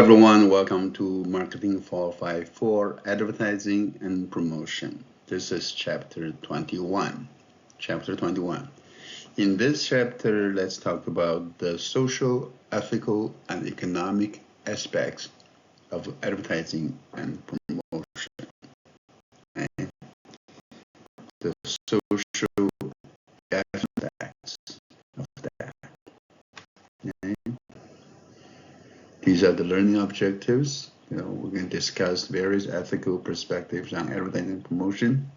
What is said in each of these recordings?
everyone, welcome to Marketing 454 Advertising and Promotion. This is chapter 21. In this chapter, let's talk about the social, ethical, and economic aspects of advertising and promotion. Okay? The social aspects of that. Okay? These are the learning objectives. We're going to discuss various ethical perspectives on advertising and promotion,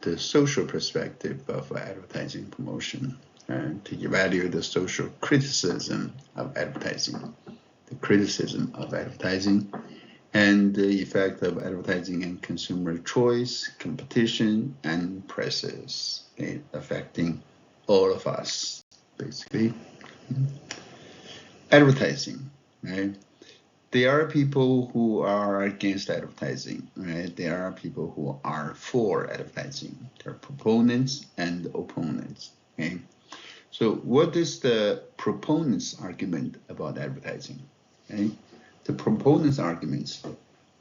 the social perspective of advertising and promotion, and to evaluate the social criticism of advertising, and the effect of advertising and consumer choice, competition, and prices, okay, affecting all of us, basically. Advertising. Right? There are people who are against advertising, right? There are people who are for advertising. There are proponents and opponents, okay? So what is the proponents' argument about advertising, okay? The proponents' arguments,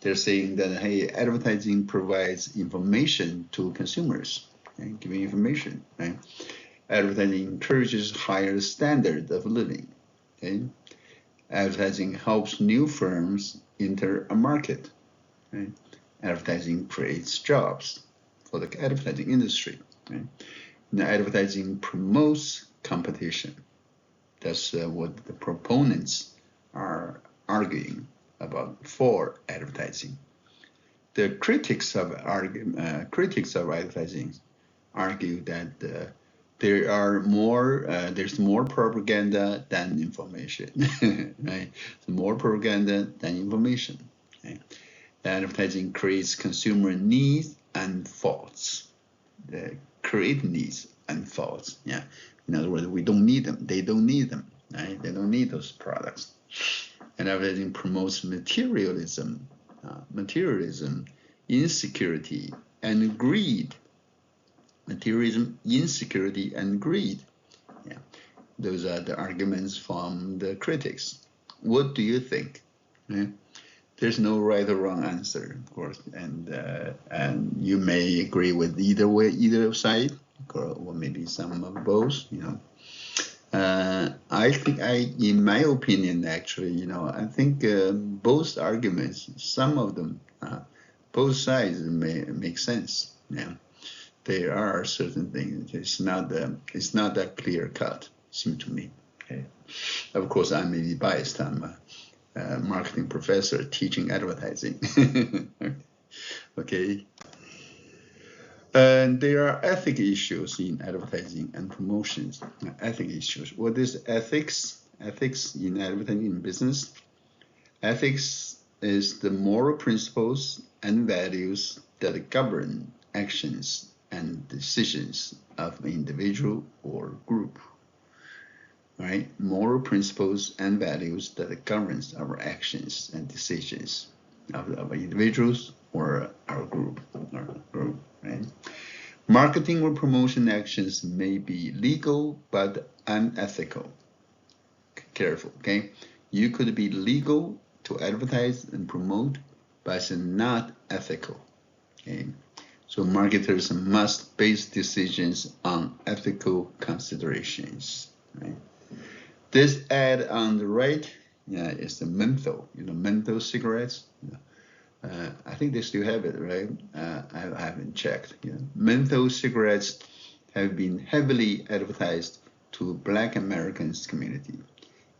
they're saying that, hey, advertising provides information to consumers, okay? Giving information, right? Advertising encourages higher standard of living, okay? Advertising helps new firms enter a market. Right? Advertising creates jobs for the advertising industry. Right? Now, advertising promotes competition. That's what the proponents are arguing about for advertising. The critics of advertising argue that there's more propaganda than information, right? So more propaganda than information. Okay? Advertising creates consumer needs and thoughts. They create needs and thoughts. Yeah. In other words, we don't need them. They don't need them. Right? They don't need those products. And advertising promotes materialism, insecurity, and greed. Materialism, insecurity, and greed. Yeah, those are the arguments from the critics. What do you think? Yeah. There's no right or wrong answer, of course, and you may agree with either side, or maybe some of both. I think, in my opinion, actually, I think both arguments, some of them, both sides may make sense. Yeah. There are certain things. It's not that clear cut, seems to me. Okay. Of course, I may be biased. I'm a marketing professor teaching advertising. Okay. And there are ethic issues in advertising and promotions. Ethic issues. What is ethics? Ethics in advertising and business. Ethics is the moral principles and values that govern actions and decisions of an individual or group, right? Moral principles and values that governs our actions and decisions of individuals or our group, right? Marketing or promotion actions may be legal but unethical. Careful, okay? You could be legal to advertise and promote, but it's not ethical, okay? So marketers must base decisions on ethical considerations. Right? This ad on the right, is the menthol. Menthol cigarettes. I think they still have it, right? I haven't checked. Menthol cigarettes have been heavily advertised to Black Americans community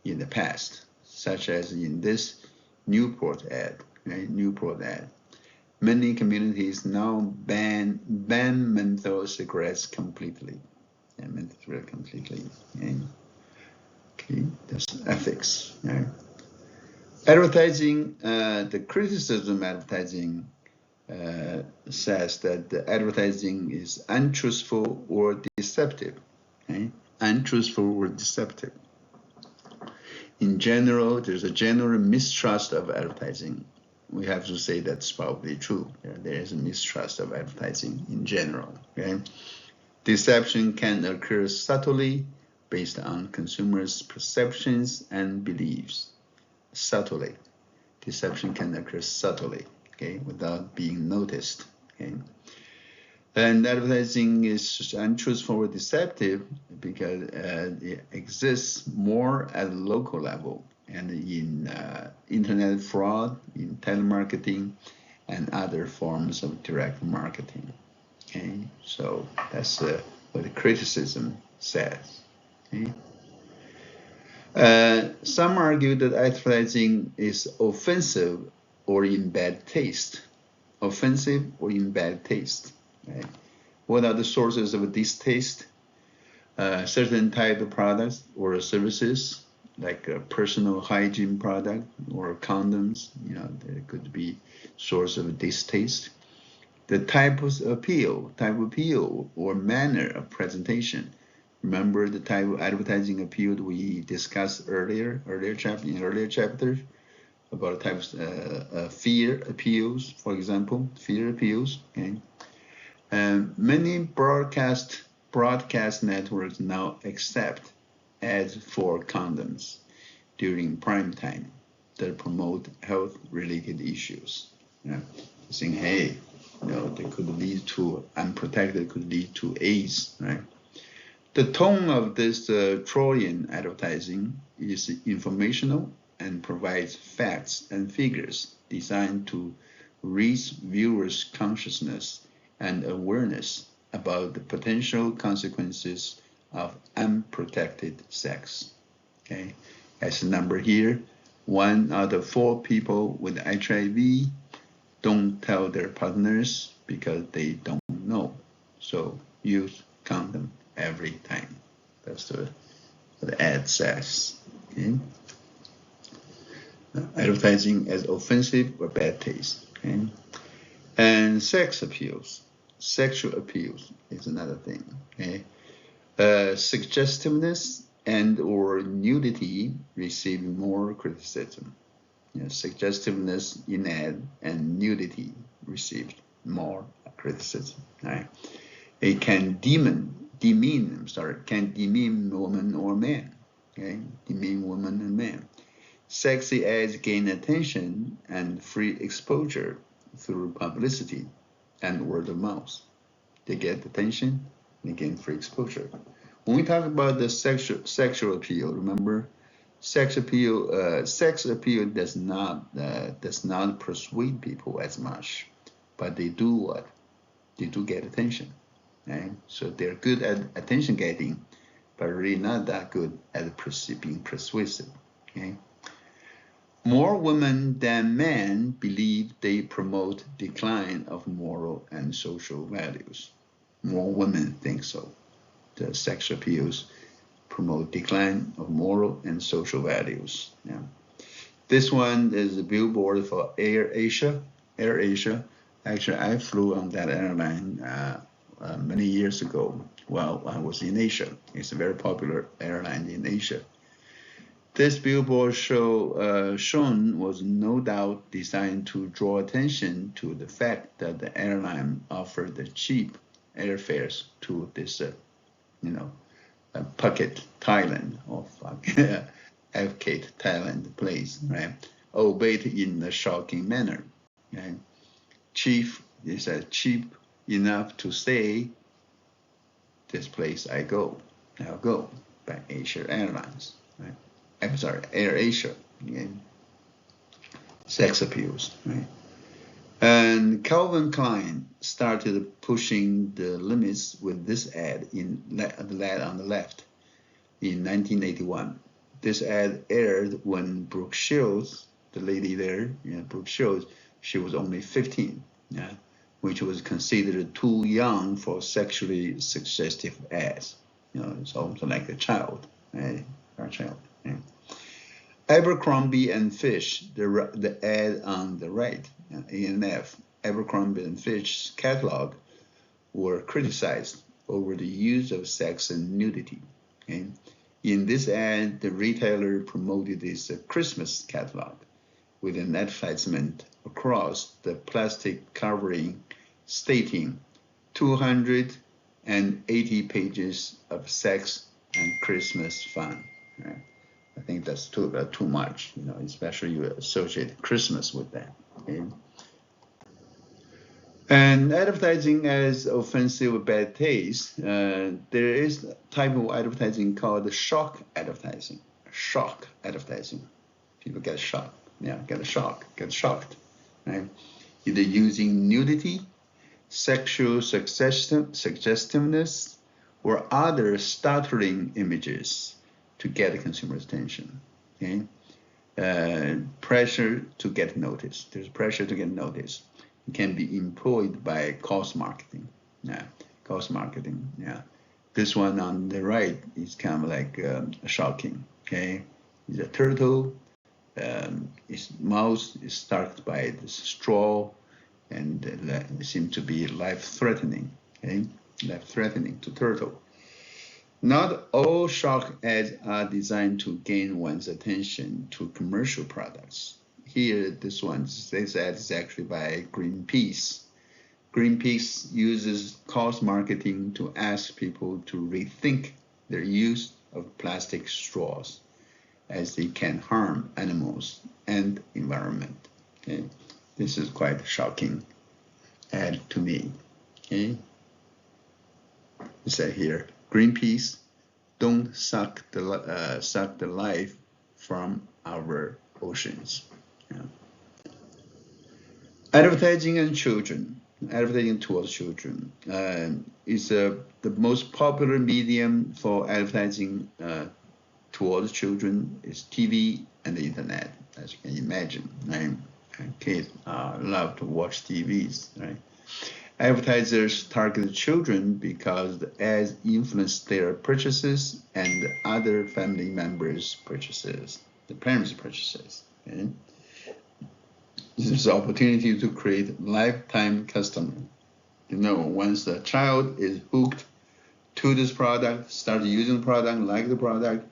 in the past, such as in this Newport ad. Right? Newport ad. Many communities now ban menthol cigarettes completely. Okay, that's ethics. Right? Advertising, the criticism of advertising says that the advertising is untruthful or deceptive. Okay? Untruthful or deceptive. In general, there's a general mistrust of advertising. We have to say that's probably true. There is a mistrust of advertising in general. Okay? Deception can occur subtly based on consumers' perceptions and beliefs. Subtly. deception can occur subtly, okay, without being noticed, okay. And advertising is untruthful or deceptive because it exists more at a local level and in internet fraud, in telemarketing, and other forms of direct marketing. Okay, so that's what the criticism says. Okay. Some argue that advertising is offensive or in bad taste. Offensive or in bad taste. Right? What are the sources of distaste? Certain type of products or services, like a personal hygiene product or condoms, you know, there could be source of distaste. The type of appeal or manner of presentation. Remember the type of advertising appeal we discussed earlier chapters about types fear appeals, for example, fear appeals. Okay, and many broadcast networks now accept ads for condoms during prime time that promote health-related issues. You know, saying, hey, you know, they could lead to unprotected, could lead to AIDS, right? The tone of this Trojan advertising is informational and provides facts and figures designed to raise viewers' consciousness and awareness about the potential consequences of unprotected sex. Okay, as a number here, 1 out of 4 people with HIV don't tell their partners because they don't know. So use condom every time. That's what the ad says. Okay? Advertising as offensive or bad taste. Okay? And sex appeals. Sexual appeals is another thing. Okay? Suggestiveness and or nudity receive more criticism. You know, suggestiveness in ad and nudity received more criticism. Right? It can demean woman or man. Okay, demean woman and man. Sexy ads gain attention and free exposure through publicity and word of mouth. They get attention, they gain free exposure. When we talk about the sexual appeal, remember, sex appeal does not persuade people as much, but they do what? They do get attention. Right? So they're good at attention getting, but really not that good at being persuasive. Okay? More women than men believe they promote decline of moral and social values. More women think so. The sex appeals promote decline of moral and social values. Yeah. This one is a billboard for Air Asia. Air Asia. Actually, I flew on that airline many years ago while I was in Asia. It's a very popular airline in Asia. This billboard shown was no doubt designed to draw attention to the fact that the airline offered the cheap airfares to this, Phuket, Thailand, or Phuket, Thailand place, right? Albeit in a shocking manner. Right? Cheap enough to say, this place I'll go by Asia Airlines, right? I'm sorry, Air Asia. Okay? Sex appeals, right? And Calvin Klein started pushing the limits with this ad on the left in 1981. This ad aired when Brooke Shields, the lady there, Brooke Shields, she was only 15, which was considered too young for sexually suggestive ads. It's almost like a child, right? Our child. Right? Abercrombie and Fitch, the ad on the right, A&F, Abercrombie and Fitch's catalog were criticized over the use of sex and nudity. Okay? In this ad, the retailer promoted this Christmas catalog with an advertisement across the plastic covering stating 280 pages of sex and Christmas fun. Right? I think that's too much, you know, especially you associate Christmas with that. Okay? And advertising as offensive or bad taste, there is a type of advertising called shock advertising. Shock advertising. People get shocked. Yeah, get shocked. Right? Either using nudity, sexual suggestiveness, or other startling images to get the consumer's attention. Okay? Pressure to get noticed. There's pressure to get noticed. It can be employed by cost marketing. Yeah, cost marketing. Yeah, this one on the right is kind of like shocking. Okay, it's a turtle. Its mouth is stuck by the straw, and it seems to be life-threatening. Okay, life-threatening to turtle. Not all shock ads are designed to gain one's attention to commercial products. Here, this ad is actually by Greenpeace. Greenpeace uses cost marketing to ask people to rethink their use of plastic straws, as they can harm animals and environment. Okay? This is quite a shocking ad to me. Okay? It said here, Greenpeace, don't suck the life from our oceans. Yeah. Advertising and children, advertising towards children is the most popular medium for advertising towards children is TV and the internet, as you can imagine. Right? Kids love to watch TVs, right? Advertisers target children because the ads influence their purchases and other family members' purchases, the parents' purchases. Okay? This is an opportunity to create lifetime customer. You know, once the child is hooked to this product, start using the product, like the product,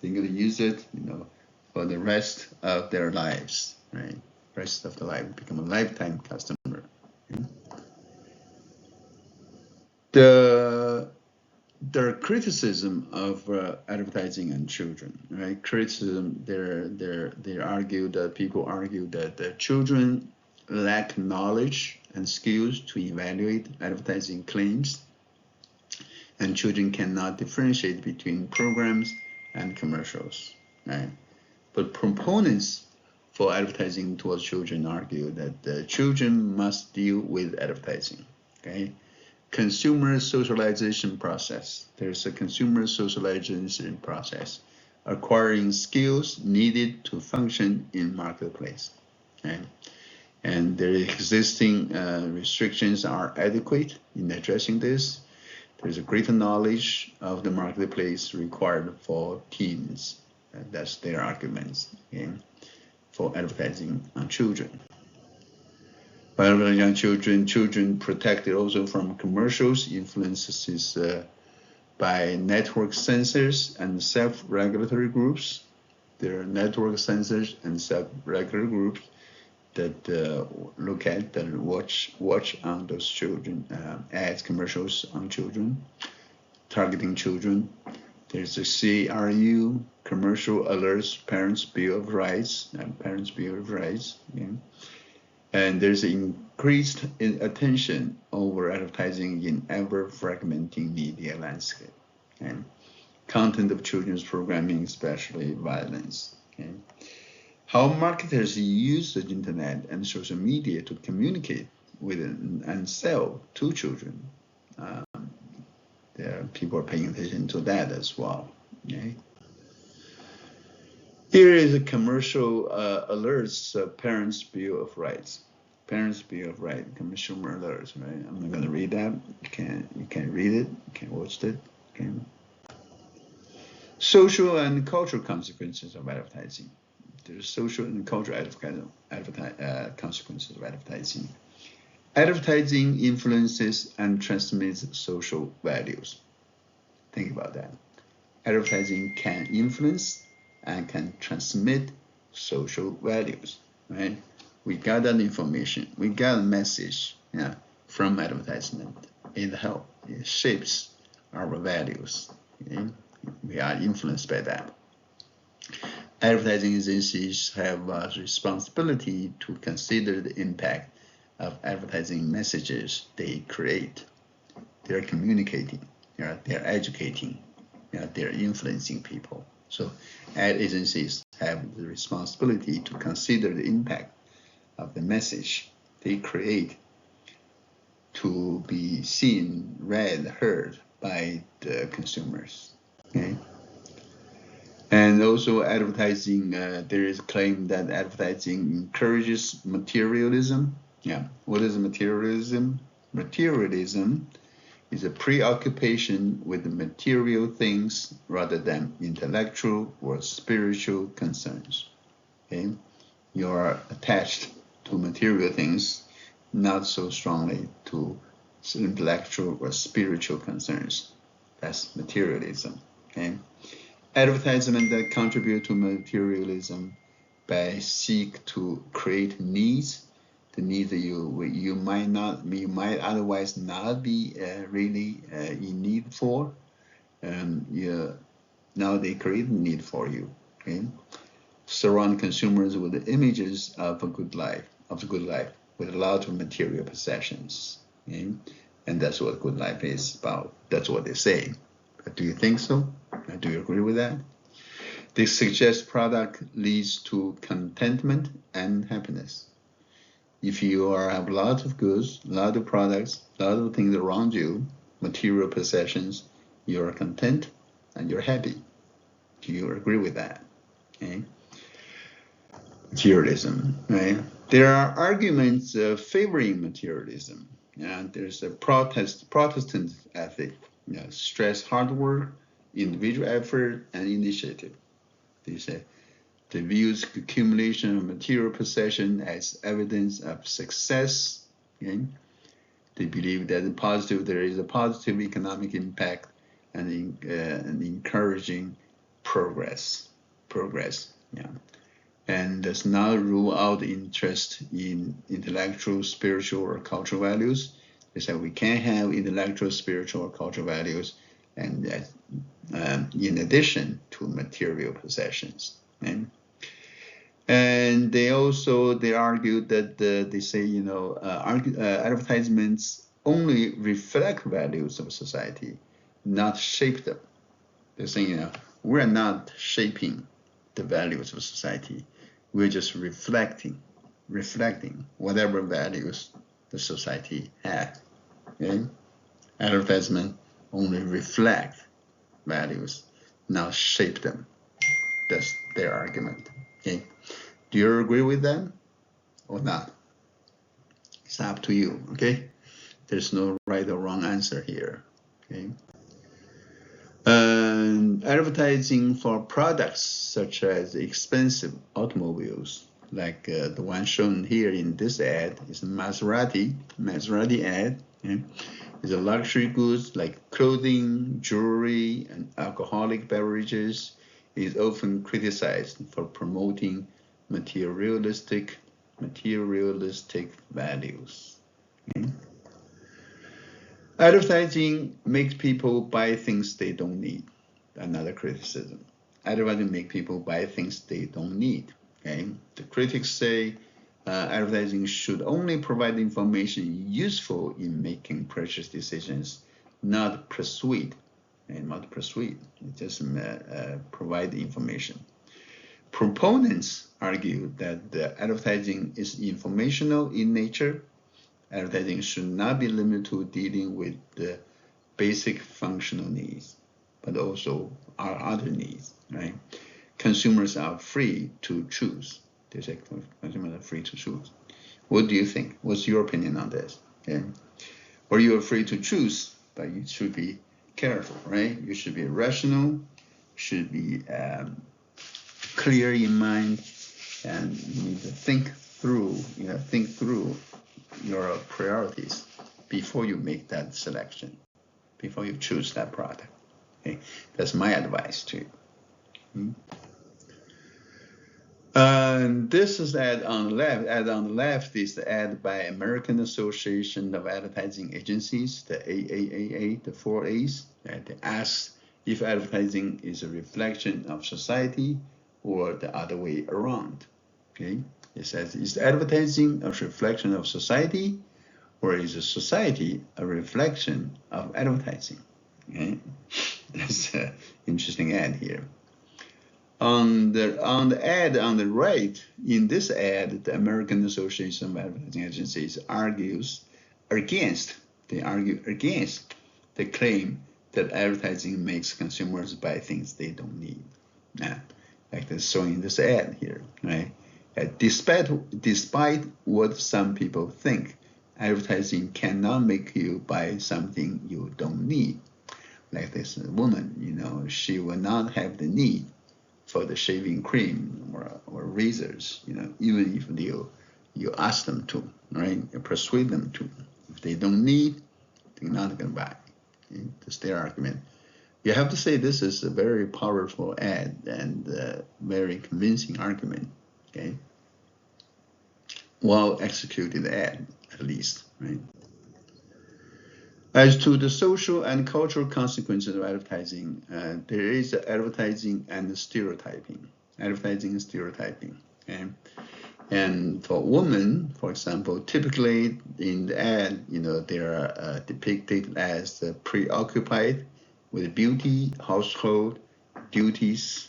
they're going to use it, you know, for the rest of their lives, right? Rest of the life, become a lifetime customer. Okay? The criticism of advertising and children, right? Criticism, people argue that the children lack knowledge and skills to evaluate advertising claims, and children cannot differentiate between programs and commercials, right? But proponents for advertising towards children argue that the children must deal with advertising, okay? Consumer socialization process. There's a consumer socialization process, acquiring skills needed to function in marketplace. Okay? And the existing restrictions are adequate in addressing this. There's a greater knowledge of the marketplace required for teens. That's their arguments, okay, for advertising on children. By young children protected also from commercials, influences by network censors and self-regulatory groups. There are network censors and self-regulatory groups that look at and watch on those children, ads, commercials on children, targeting children. There's a CRU, Commercial Alerts Parents' Bill of Rights, yeah. And there's increased attention over advertising in ever-fragmenting media landscape. And content of children's programming, especially violence. Okay? How marketers use the internet and social media to communicate with and sell to children. People are paying attention to that as well. Okay? Here is a commercial alerts Parents' Bill of Rights. Parents' Bill of Rights, consumer alerts, right? I'm not going to read that. You can read it. You can watch it. Okay. Social and cultural consequences of advertising. There's social and cultural consequences of advertising. Advertising influences and transmits social values. Think about that. Advertising can influence and can transmit social values, right? We got that information, we got a message, yeah, from advertisement. It helps, it shapes our values. Okay? We are influenced by that. Advertising agencies have a responsibility to consider the impact of advertising messages they create. They're communicating, they're educating, they're influencing people. So ad agencies have the responsibility to consider the impact of the message they create to be seen, read, heard by the consumers. Okay. And also advertising, there is a claim that advertising encourages materialism. Yeah, what is materialism? Materialism is a preoccupation with the material things rather than intellectual or spiritual concerns. Okay, you are attached to material things, not so strongly to intellectual or spiritual concerns. That's materialism. Okay. Advertisement that contribute to materialism by seek to create needs, the needs that you might otherwise not be really in need for. Now they create a need for you. Okay, surround consumers with the images of a good life, with a lot of material possessions. Okay? And that's what good life is about. That's what they say. Do you think so? Do you agree with that? They suggest product leads to contentment and happiness. If you have a lot of goods, a lot of products, a lot of things around you, material possessions, you're content and you're happy. Do you agree with that? Okay. Materialism, right? There are arguments favoring materialism. There's a Protestant ethic, stress hard work, individual effort, and initiative. They say they views accumulation of material possession as evidence of success. Okay? They believe that there is a positive economic impact and encouraging progress. Yeah. And does not rule out interest in intellectual, spiritual, or cultural values. They say we can have intellectual, spiritual, or cultural values, and in addition to material possessions. Okay? And they argue that they say advertisements only reflect values of society, not shape them. They're saying we're not shaping the values of society. We're just reflecting whatever values the society has. Okay? Advertisement only reflect values, not shape them. That's their argument. Okay? Do you agree with them or not? It's up to you. Okay? There's no right or wrong answer here. Okay? Advertising for products such as expensive automobiles, like the one shown here in this ad, is a Maserati ad. Okay? It's a luxury goods like clothing, jewelry, and alcoholic beverages. It is often criticized for promoting materialistic values. Okay? Advertising makes people buy things they don't need. Another criticism. Advertising makes people buy things they don't need. Okay? The critics say advertising should only provide information useful in making purchase decisions, not persuade. And not persuade. It just provide information. Proponents argue that the advertising is informational in nature. Advertising should not be limited to dealing with the basic functional needs, but also our other needs, right? Consumers are free to choose. They say consumers are free to choose. What do you think? What's your opinion on this? Okay. Or you are free to choose, but you should be careful, right? You should be rational, should be clear in mind, and you need to think through your priorities before you make that selection, before you choose that product. Okay, that's my advice to you. This is ad on the left. Ad on the left is the ad by American Association of Advertising Agencies, the AAAA, the 4 A's. They ask if advertising is a reflection of society or the other way around. Okay, it says, is advertising a reflection of society, or is a society a reflection of advertising? Okay, that's an interesting ad here. On the ad on the right, in this ad, the American Association of Advertising Agencies argues against the claim that advertising makes consumers buy things they don't need. Like they're showing this ad here, right? Despite what some people think, advertising cannot make you buy something you don't need. Like this woman, you know, she will not have the need for the shaving cream or razors, you know, even if you ask them to, right? You persuade them to. If they don't need, they're not going to buy. Okay? That's their argument. You have to say this is a very powerful ad and very convincing argument. Okay, well executed ad, at least, right? As to the social and cultural consequences of advertising, there is advertising and stereotyping. Advertising and stereotyping. Okay? And for women, for example, typically in the ad, you know, they are depicted as preoccupied with beauty, household duties,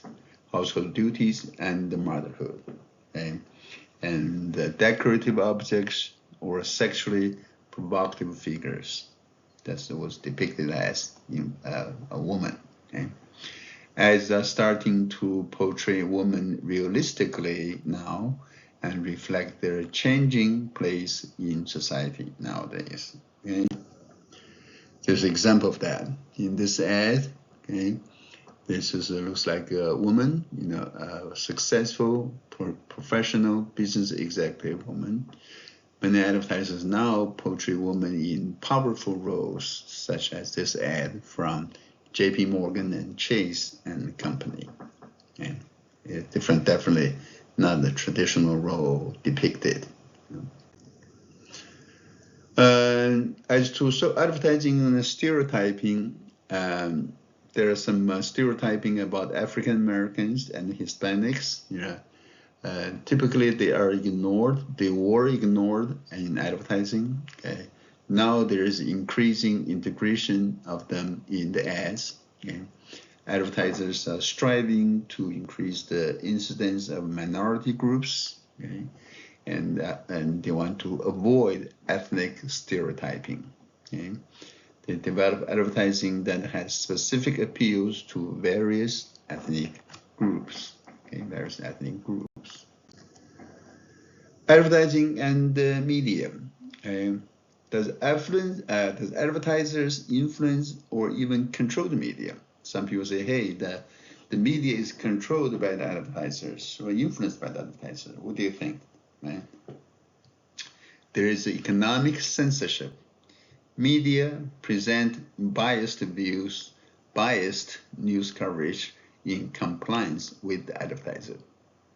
and motherhood. Okay? And decorative objects or sexually provocative figures. That was depicted as a woman. Okay? As starting to portray women realistically now and reflect their changing place in society nowadays. Okay? There's an example of that in this ad. Okay? This looks like a woman, you know, a successful professional business executive woman. Many advertisers now portray women in powerful roles, such as this ad from J.P. Morgan and Chase and Company. Okay? Different, definitely not the traditional role depicted. As to advertising and stereotyping, there are some stereotyping about African Americans and Hispanics. Typically, they are ignored. They were ignored in advertising. Okay, now there is increasing integration of them in the ads. Okay, advertisers are striving to increase the incidence of minority groups. Okay, and they want to avoid ethnic stereotyping. Okay, they develop advertising that has specific appeals to various ethnic groups. Okay, various ethnic groups. Advertising and media. Does advertisers influence or even control the media? Some people say, hey, the media is controlled by the advertisers or influenced by the advertisers. What do you think? Right? There is economic censorship. Media present biased views, biased news coverage in compliance with the advertiser.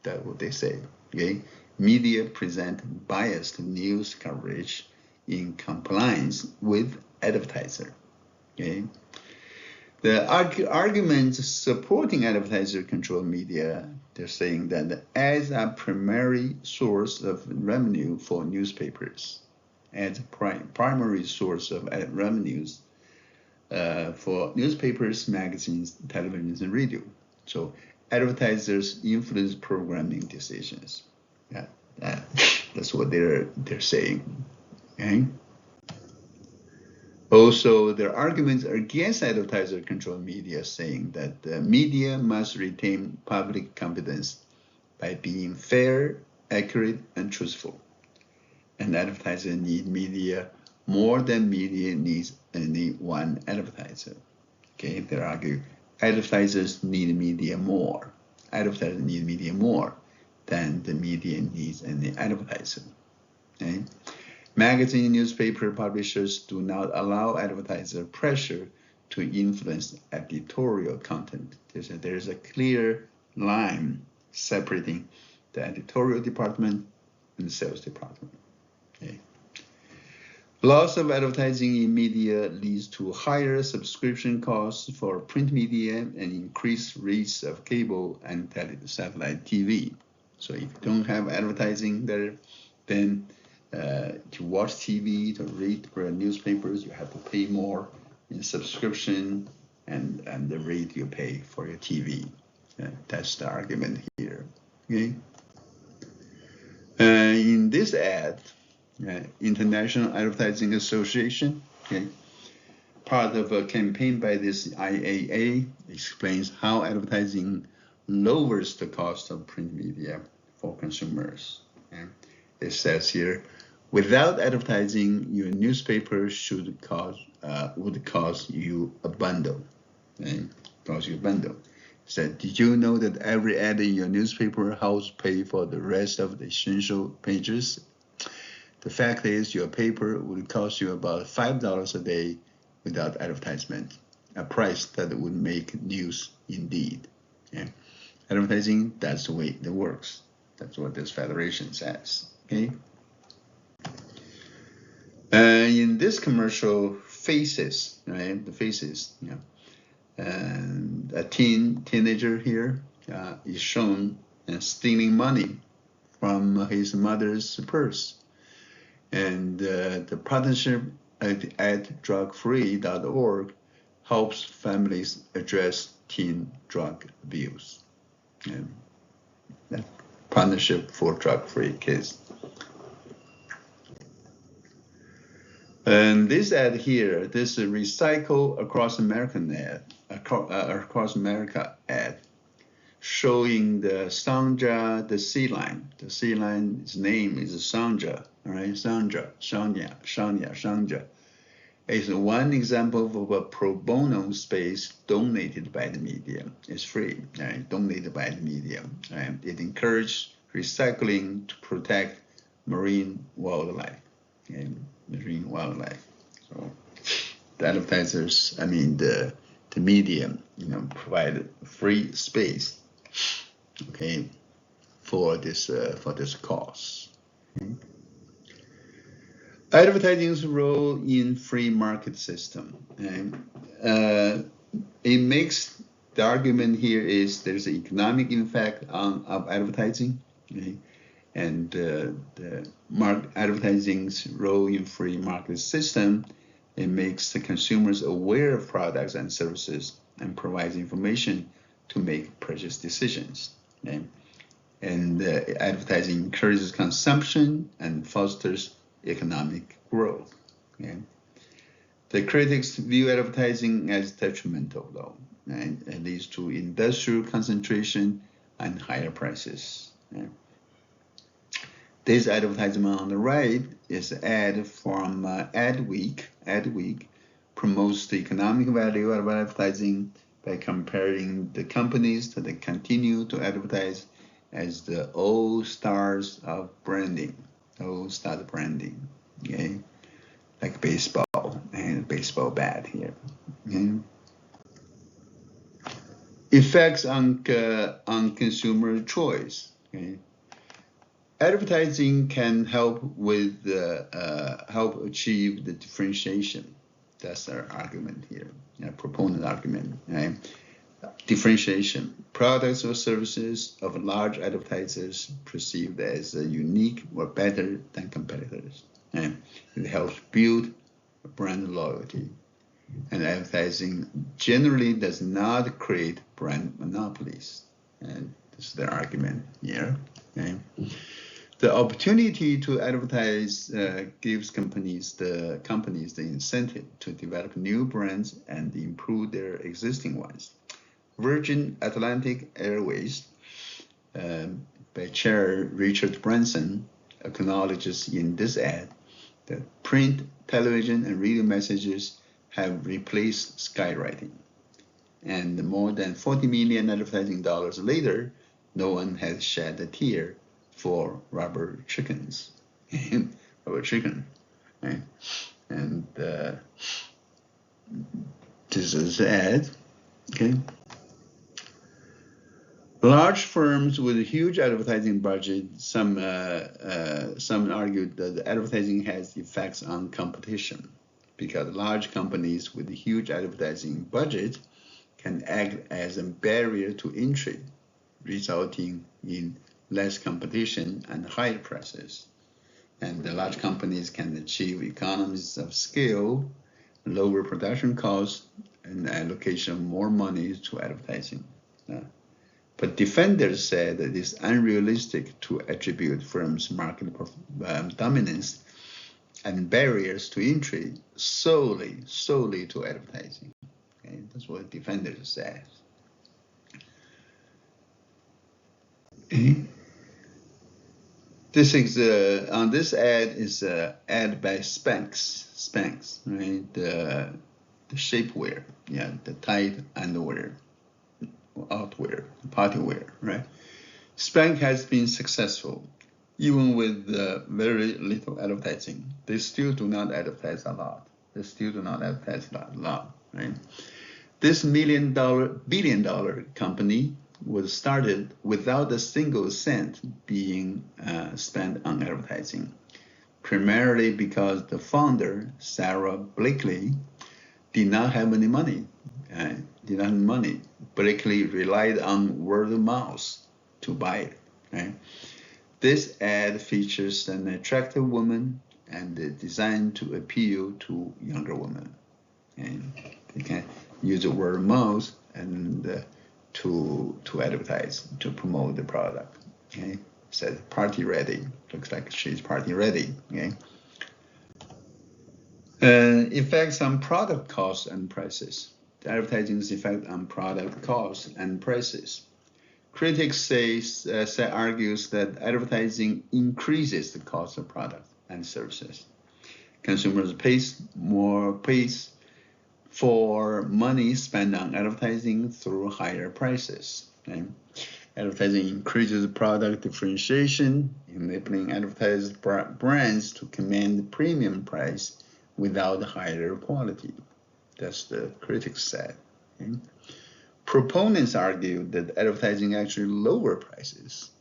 That's what they say. Okay? Media present biased news coverage in compliance with advertiser. Okay? The arguments supporting advertiser-controlled media, they're saying that the ads are primary source of revenue for newspapers, as primary source of revenues for newspapers, magazines, television, and radio. So advertisers influence programming decisions. Yeah, that's what they're saying. Okay. Also, there are arguments against advertiser-controlled media, saying that the media must retain public confidence by being fair, accurate, and truthful. And advertisers need media more than media needs any one advertiser. Okay, they argue advertisers need media more. Advertisers need media more than the media needs any advertiser. Okay? Magazine and newspaper publishers do not allow advertiser pressure to influence editorial content. There's a clear line separating the editorial department and the sales department. Okay. Loss of advertising in media leads to higher subscription costs for print media and increased rates of cable and satellite TV. So if you don't have advertising there, then to watch TV, to read newspapers, you have to pay more in subscription and the rate you pay for your TV. That's the argument here. Okay. In this ad, International Advertising Association, okay, part of a campaign by this IAA, explains how advertising lowers the cost of print media for consumers. Okay. It says here, without advertising, your newspaper would cost you a bundle. Okay. Cost you a bundle. Said, did you know that every ad in your newspaper helps pay for the rest of the essential pages? The fact is, your paper would cost you about $5 a day without advertisement, a price that would make news indeed. Okay? Advertising, that's the way it works. That's what this federation says. Okay? In this commercial, faces, right? The faces, and a teenager here is shown stealing money from his mother's purse. And the partnership at drugfree.org helps families address teen drug abuse. And that partnership for drug-free kids. And this ad here, this is Recycle Across American ad, Across America ad, showing the Sanja, the sea lion. The sea lion's name is Sanja, all right? Sanja. It's one example of a pro bono space donated by the media. It's free, right? Donated by the media. Right? It encourages recycling to protect marine wildlife. Okay? Marine wildlife. So the advertisers, the media, provide free space, okay, for this cause. Okay? Advertising's role in free market system. It makes the argument here is there's an economic impact of advertising, okay? And the advertising's role in free market system, it makes the consumers aware of products and services and provides information to make purchase decisions. Okay? And advertising encourages consumption and fosters economic growth. Okay? The critics view advertising as detrimental, though, and it leads to industrial concentration and higher prices. Okay? This advertisement on the right is an ad from Adweek. Adweek promotes the economic value of advertising by comparing the companies that continue to advertise as the old stars of branding. Old star branding, okay? Like baseball and baseball bat here. Okay? Effects on consumer choice. Okay? Advertising can help achieve the differentiation. That's our argument here, proponent argument. Right? Differentiation. Products or services of large advertisers perceived as unique or better than competitors. And it helps build brand loyalty. And advertising generally does not create brand monopolies. And this is their argument here. Okay? The opportunity to advertise gives companies the incentive to develop new brands and improve their existing ones. Virgin Atlantic Airways, by Chair Richard Branson, acknowledges in this ad that print, television, and radio messages have replaced skywriting. And more than $40 million advertising dollars later, no one has shed a tear for rubber chickens. Rubber chicken. Right? And this is the ad. Okay. Large firms with a huge advertising budget, some argued that the advertising has effects on competition because large companies with a huge advertising budget can act as a barrier to entry, resulting in less competition and higher prices. And the large companies can achieve economies of scale, lower production costs, and allocation of more money to advertising. But defenders said that it's unrealistic to attribute firms' market dominance and barriers to entry solely to advertising. Okay? That's what defenders said. This is on this ad is ad by Spanx, right? The shapewear, yeah, the tight underwear, outwear, party wear, right? Spanx has been successful, even with very little advertising. They still do not advertise a lot. Right? This billion-dollar company was started without a single cent being spent on advertising, primarily because the founder, Sarah Blakely, did not have any money. Blakely relied on word of mouth to buy it. Right? This ad features an attractive woman and is designed to appeal to younger women. And they can use the word of mouth and to advertise, to promote the product. Okay, it says party ready. Looks like she's party ready. Okay. Effects on product costs and prices. The advertising's effect on product costs and prices. Critics argues that advertising increases the cost of products and services. Consumers pays for money spent on advertising through higher prices. Okay? Advertising increases product differentiation, enabling advertised brands to command premium price without higher quality. That's the critics said. Okay? Proponents argue that advertising actually lower prices,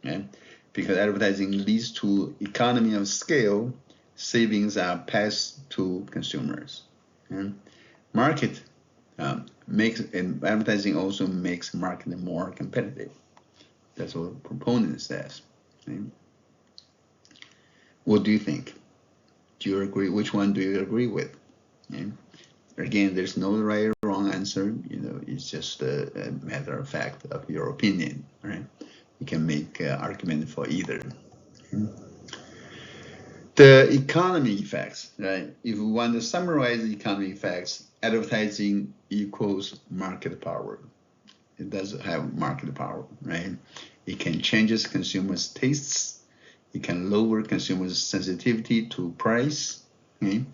okay? Because advertising leads to economy of scale, savings are passed to consumers. Okay? Advertising also makes marketing more competitive. That's what proponents says. Okay? What do you think? Do you agree? Which one do you agree with? Okay? Again, there's no right or wrong answer. It's just a matter of fact of your opinion, right? You can make an argument for either. The economy effects, right? If we want to summarize the economy effects, advertising equals market power. It does have market power, right? It can change consumers' tastes. It can lower consumers' sensitivity to price. Okay?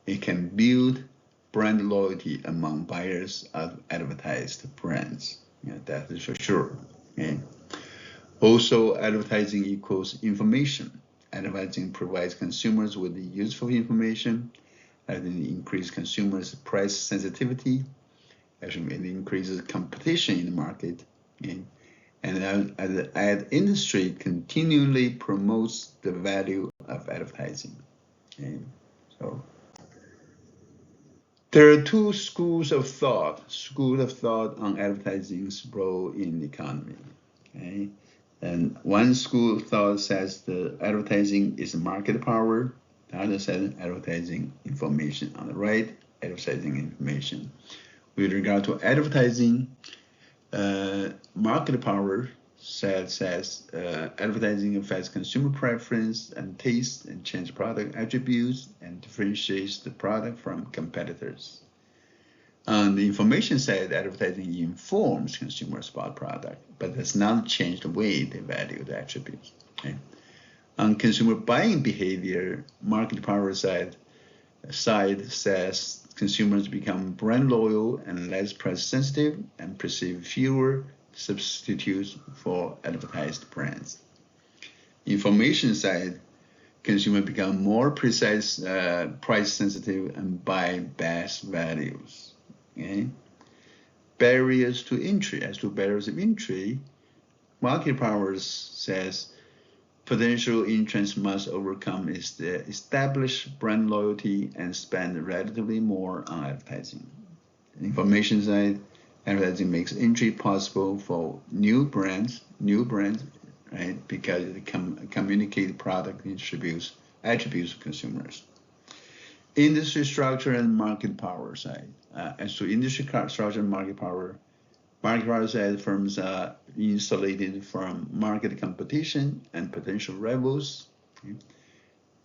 It can build brand loyalty among buyers of advertised brands. That is for sure. Okay? Also, advertising equals information. Advertising provides consumers with useful information. It increases consumers' price sensitivity. Actually, it increases competition in the market. Okay? And the ad industry continually promotes the value of advertising. Okay? So there are two schools of thought on advertising's role in the economy. Okay? And one school of thought says the advertising is market power. The other says advertising information. On the right, advertising information. With regard to advertising, market power says advertising affects consumer preference and taste and change product attributes and differentiates the product from competitors. On the information side, advertising informs consumers about product, but does not change the way they value the attributes. Okay? On consumer buying behavior, market power side says consumers become brand loyal and less price sensitive and perceive fewer substitutes for advertised brands. Information side, consumers become more precise, price sensitive and buy best values. Okay? barriers to entry. As to barriers of entry, market powers says potential entrants must overcome is the established brand loyalty and spend relatively more on advertising. Information side, advertising makes entry possible for new brands, right? Because it communicate product attributes to consumers. Industry structure and market power side. As to industry structure and market power side, firms are insulated from market competition and potential rivals. Okay.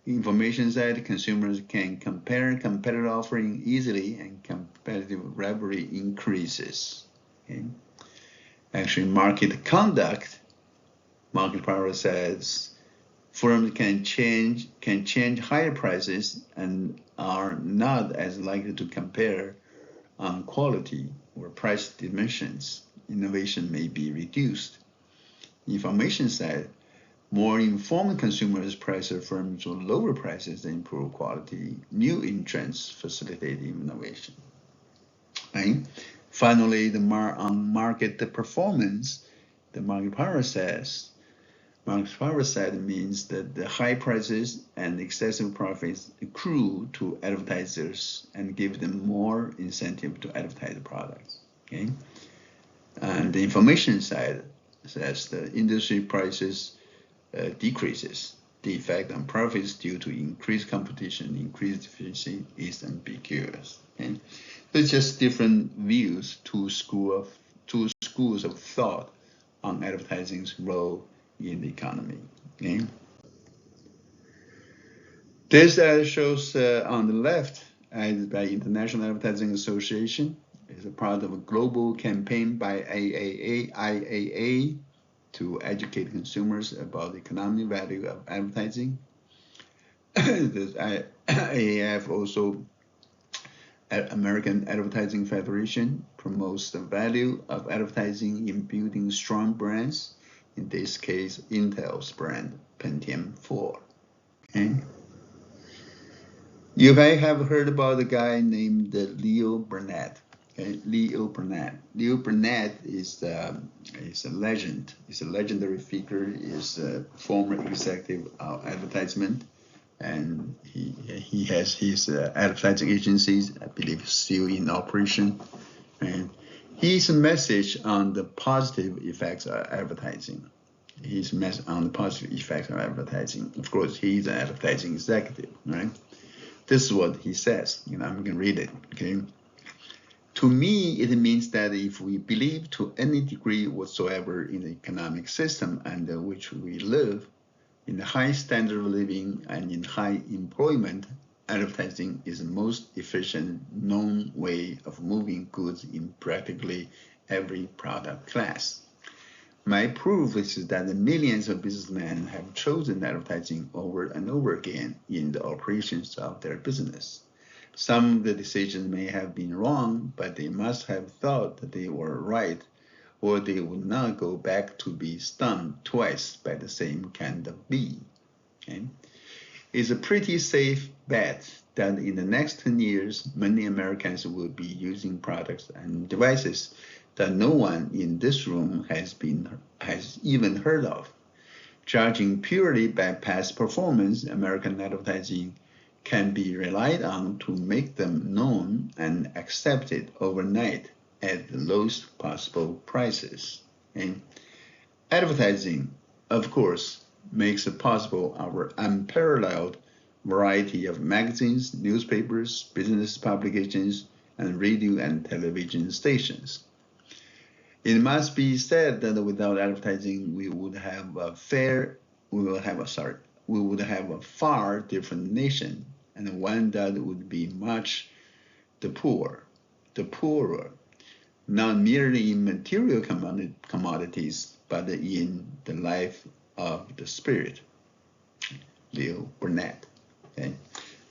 Information side, consumers can compare competitive offering easily and competitive rivalry increases. Okay. Actually, market conduct, market power says firms can change higher prices and are not as likely to compare on quality or price dimensions. Innovation may be reduced. Information side, more informed consumers pressure firms to lower prices and improve quality. New entrants facilitate innovation. Right? Finally, on market performance, the market power says, market power side means that the high prices and excessive profits accrue to advertisers and give them more incentive to advertise the products. Okay, and the information side says the industry prices decreases. The effect on profits due to increased competition, increased efficiency is ambiguous. Okay, it's just different views, two schools of thought on advertising's role in the economy. Okay. This shows on the left by International Advertising Association. It's a part of a global campaign by IAA to educate consumers about the economic value of advertising. The IAF also, American Advertising Federation, promotes the value of advertising in building strong brands. In this case, Intel's brand, Pentium 4. Okay. You may have heard about a guy named Leo Burnett. Okay. Leo Burnett is a legend. He's a legendary figure. He's a former executive of advertisement, and he has his advertising agencies, I believe, still in operation. And his message on the positive effects of advertising. Of course, he's an advertising executive, right? This is what he says. I'm going to read it. Okay. To me, it means that if we believe to any degree whatsoever in the economic system under which we live, in the high standard of living and in high employment, advertising is the most efficient known way of moving goods in practically every product class. My proof is that the millions of businessmen have chosen advertising over and over again in the operations of their business. Some of the decisions may have been wrong, but they must have thought that they were right, or they would not go back to be stung twice by the same kind of bee. Okay? It's a pretty safe bet that in the next 10 years, many Americans will be using products and devices that no one in this room has even heard of. Judging purely by past performance, American advertising can be relied on to make them known and accepted overnight at the lowest possible prices. And advertising, of course, makes it possible our unparalleled variety of magazines, newspapers, business publications, and radio and television stations. It must be said that without advertising, we would have a far different nation, and one that would be much the poorer, not merely in material commodities, but in the life of the spirit. Leo Burnett. Okay?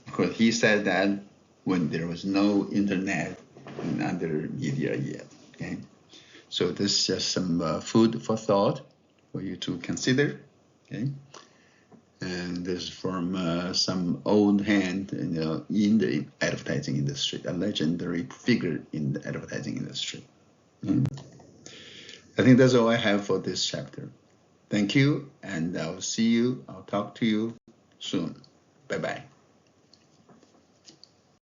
Of course, he said that when there was no internet and other media yet. Okay? So this is just some food for thought for you to consider. Okay? And this is from some old hand, in the advertising industry, a legendary figure in the advertising industry. I think that's all I have for this chapter. Thank you, and I'll talk to you soon. Bye-bye.